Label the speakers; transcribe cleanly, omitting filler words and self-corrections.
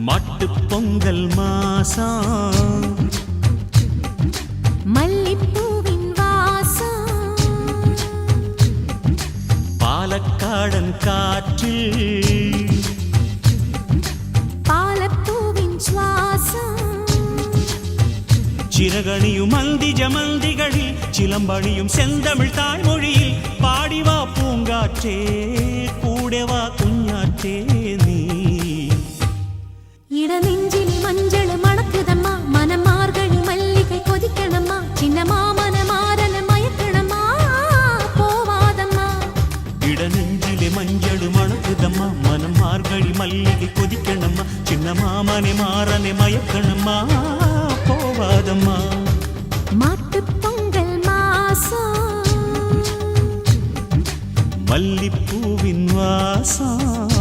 Speaker 1: மாட்டுப் பொங்கல் மாசம்
Speaker 2: மல்லிப்பூவின் வாசம்
Speaker 1: பாலக்காடன் காற்றில்
Speaker 2: பாலப்பூவின் சுவாசம்
Speaker 1: சிறகணியும் மந்தி ஜமந்திகளில் சிலம்பணியும் செந்தமிழ் தாய்மொழியில் பாடிவா பூங்காற்றே கூடவா குஞ்ஞாற்றே நீ
Speaker 2: இடநெஞ்சிலே மஞ்சள் மணக்குதம்மா மனம் மார்கழி மல்லிகை கொதிக்கணம்மா சின்ன மாமன மாறன மயக்கணம்மா போவாதம்மா
Speaker 1: இடநெஞ்சிலே மஞ்சள் மணக்குதம்மா மனம் மார்கழி மல்லிகை கொதிக்கணம்மா சின்ன மாமனை மாறனை மயக்கணம்மா போவாதம்மா
Speaker 2: மாட்டுப் பொங்கல் மாசம்
Speaker 1: மல்லிப்பூவின் வாசம்